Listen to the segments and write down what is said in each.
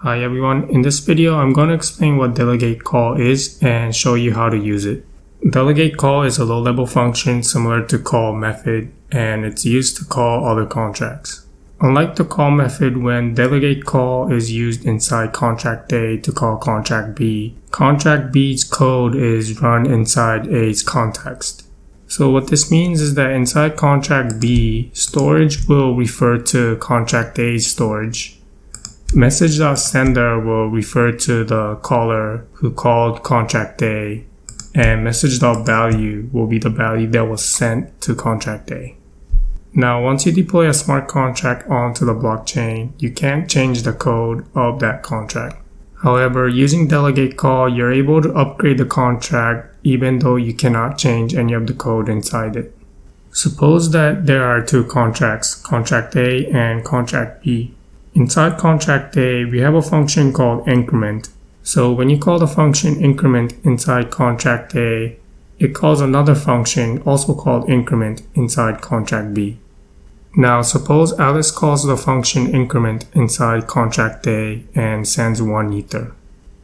Hi everyone, in this video I'm going to explain what Delegatecall is and show you how to use it. Delegatecall is a low-level function similar to call method, and it's used to call other contracts. Unlike the call method, when Delegatecall is used inside contract A to call contract B's code is run inside A's context. So what this means is that inside contract B, storage will refer to contract A's storage. Message.sender will refer to the caller who called contract A, and message.value will be the value that was sent to contract A. Now, once you deploy a smart contract onto the blockchain, you can't change the code of that contract. However, using Delegatecall, you're able to upgrade the contract even though you cannot change any of the code inside it. Suppose that there are two contracts, contract A and contract B. Inside contract A, we have a function called increment. So when you call the function increment inside contract A, it calls another function also called increment inside contract B. Now suppose Alice calls the function increment inside contract A and sends 1 ether.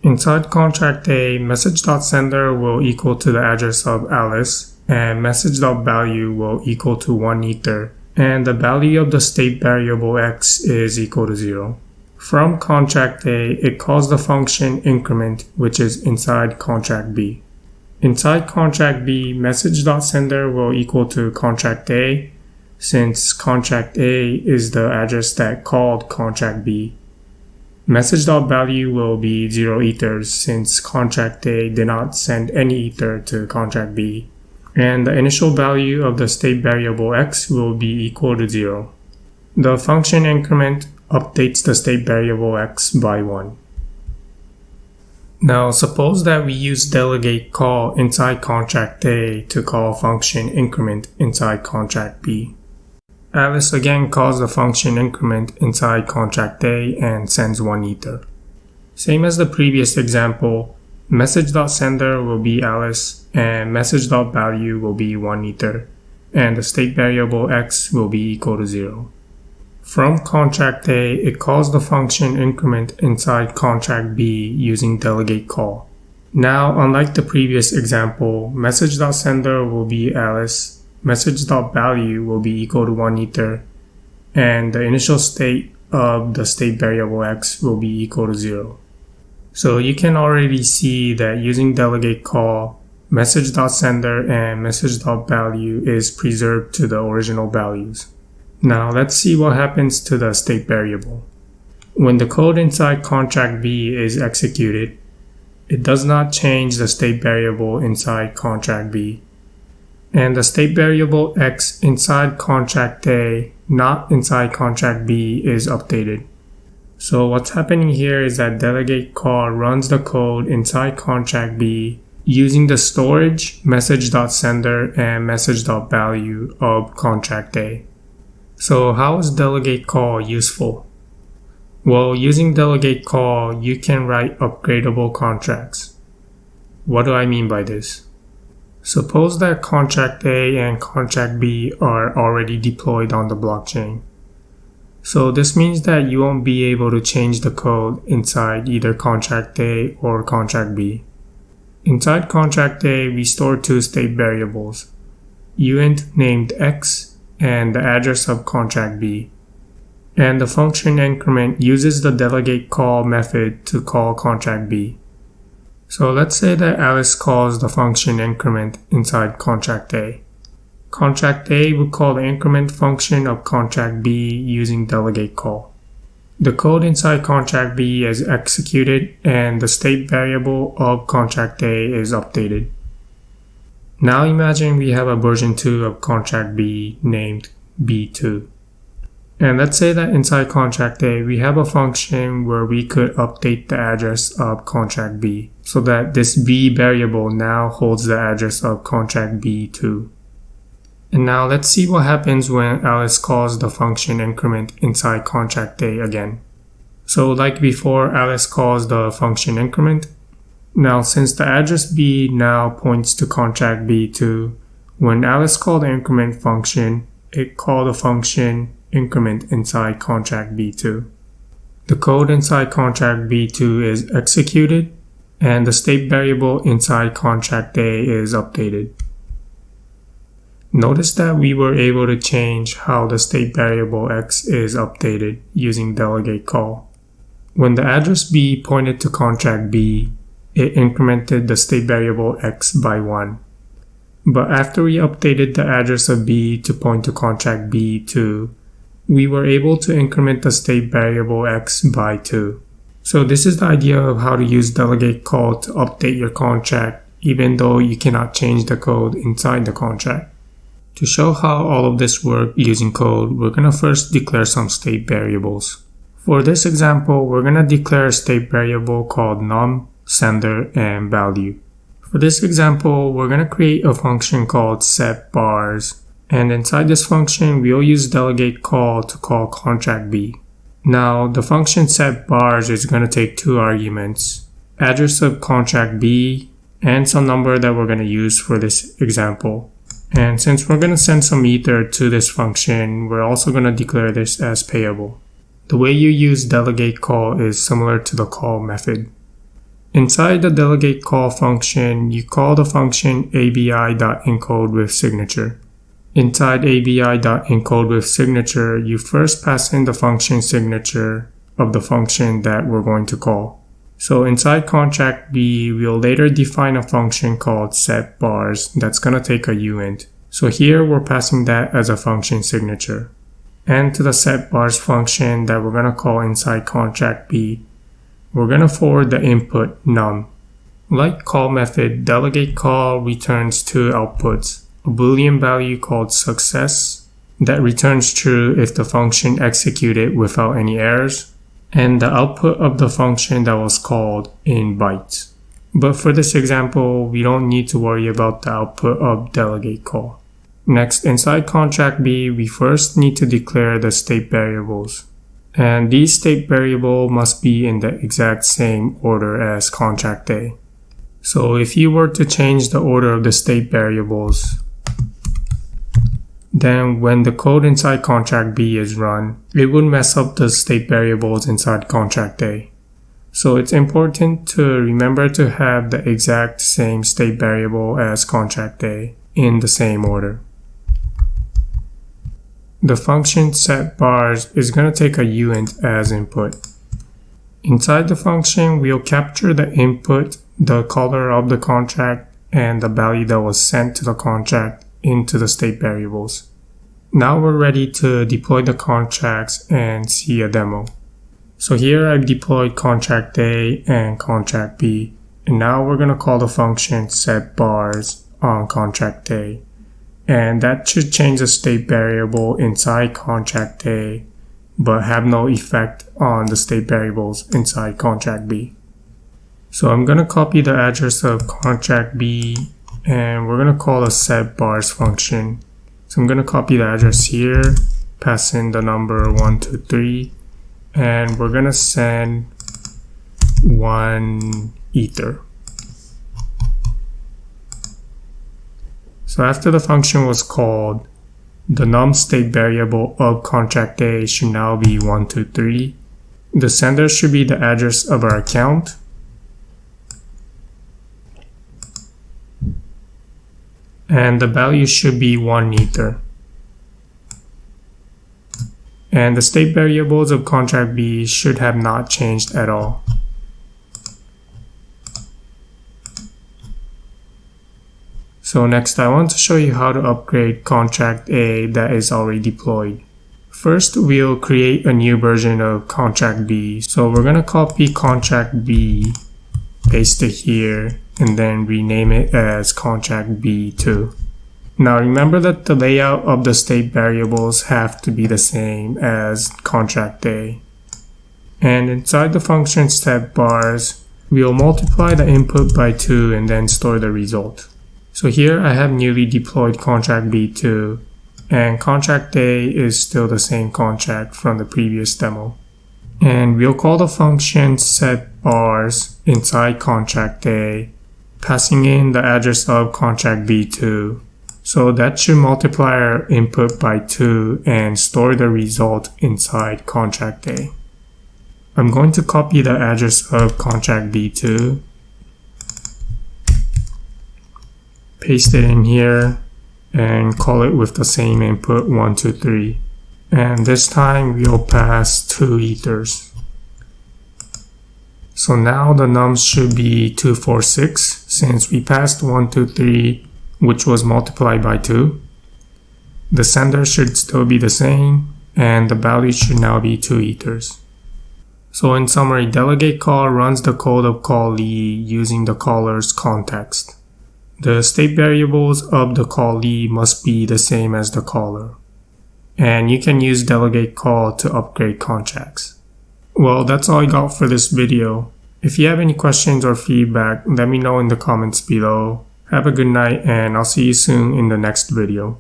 Inside contract A, message.sender will equal to the address of Alice, and message.value will equal to 1 ether. And the value of the state variable x is equal to 0. From contract A, it calls the function increment, which is inside contract B. Inside contract B, message.sender will equal to contract A, since contract A is the address that called contract B. Message.value will be 0 ethers, since contract A did not send any ether to contract B. And the initial value of the state variable x will be equal to 0. The function increment updates the state variable x by 1. Now suppose that we use Delegatecall inside contract A to call function increment inside contract B. Alice again calls the function increment inside contract A and sends 1 ether. Same as the previous example, message.sender will be Alice and message.value will be 1 ether, and the state variable x will be equal to 0. From contract A, it calls the function increment inside contract B using Delegatecall. Now, unlike the previous example, message.sender will be Alice, message.value will be equal to 1 ether, and the initial state of the state variable x will be equal to 0. So you can already see that using Delegatecall, message.sender and message.value is preserved to the original values. Now let's see what happens to the state variable. When the code inside contract B is executed, it does not change the state variable inside contract B. And the state variable x inside contract A, not inside contract B, is updated. So what's happening here is that Delegatecall runs the code inside contract B using the storage, message.sender, and message.value of contract A. So how is Delegatecall useful? Well, using Delegatecall, you can write upgradable contracts. What do I mean by this? Suppose that contract A and contract B are already deployed on the blockchain. So this means that you won't be able to change the code inside either contract A or contract B. Inside contract A, we store two state variables, uint named x and the address of contract B. And the function increment uses the Delegatecall method to call contract B. So let's say that Alice calls the function increment inside contract A. Contract A would call the increment function of contract B using Delegatecall. The code inside contract B is executed and the state variable of contract A is updated. Now imagine we have a version 2 of contract B named B2. And let's say that inside contract A we have a function where we could update the address of contract B so that this B variable now holds the address of contract B2. And now let's see what happens when Alice calls the function increment inside contract A again. So like before, Alice calls the function increment. Now since the address B now points to contract B2, when Alice called the increment function, it called the function increment inside contract B2. the code inside contract B2 is executed, and the state variable inside contract A is updated. Notice that we were able to change how the state variable X is updated using Delegatecall. When the address B pointed to contract B, it incremented the state variable X by 1. But after we updated the address of B to point to contract B2, we were able to increment the state variable X by 2. So this is the idea of how to use Delegatecall to update your contract, even though you cannot change the code inside the contract. To show how all of this works using code, we're going to first declare some state variables. For this example, we're going to declare a state variable called num, sender, and value. For this example, we're going to create a function called setBars, and inside this function, we'll use Delegatecall to call contract B. Now, the function setBars is going to take 2 arguments, address of contract B, and some number that we're going to use for this example. And since we're going to send some ether to this function, we're also going to declare this as payable. The way you use Delegatecall is similar to the call method. Inside the Delegatecall function, you call the function abi.encodewithSignature. Inside abi.encodewithSignature, you first pass in the function signature of the function that we're going to call. So inside contract B, we'll later define a function called setBars that's going to take a uint. So here we're passing that as a function signature. And to the setBars function that we're going to call inside contract B, we're going to forward the input num. Like call method, Delegatecall returns 2 outputs, a boolean value called success that returns true if the function executed without any errors, and the output of the function that was called in bytes. But for this example, we don't need to worry about the output of Delegatecall. Next, inside contract B, we first need to declare the state variables. And these state variables must be in the exact same order as contract A. So if you were to change the order of the state variables, then when the code inside contract B is run, it would mess up the state variables inside contract A. So it's important to remember to have the exact same state variable as contract A in the same order. The function setBars is going to take a uint as input. Inside the function, we'll capture the input, the color of the contract, and the value that was sent to the contract into the state variables. Now we're ready to deploy the contracts and see a demo. So here I've deployed contract A and contract B, and now we're going to call the function setBars on contract A. And that should change the state variable inside contract A, but have no effect on the state variables inside contract B. So I'm going to copy the address of contract B, and we're going to call a setBars function. So I'm going to copy the address here, pass in the number 123, and we're going to send 1 ether. So after the function was called, the num state variable of contract A should now be 123. The sender should be the address of our account. And the value should be 1 ether. And the state variables of contract B should have not changed at all. So next, I want to show you how to upgrade contract A that is already deployed. First, we'll create a new version of contract B. So we're going to copy contract B, paste it here, and then rename it as contract B2. Now remember that the layout of the state variables have to be the same as contract A. And inside the function setBars, we'll multiply the input by 2 and then store the result. So here I have newly deployed contract B2, and contract A is still the same contract from the previous demo. And we'll call the function setBars inside contract A, passing in the address of contract B2. So that should multiply our input by 2 and store the result inside contract A. I'm going to copy the address of contract B2, paste it in here, and call it with the same input 123. And this time we'll pass 2 ethers. So now the nums should be 246 since we passed 123, which was multiplied by 2. The sender should still be the same, and the value should now be 2 ethers. So in summary, Delegatecall runs the code of callee using the caller's context. The state variables of the callee must be the same as the caller. And you can use Delegatecall to upgrade contracts. Well, that's all I got for this video. If you have any questions or feedback, let me know in the comments below. Have a good night, and I'll see you soon in the next video.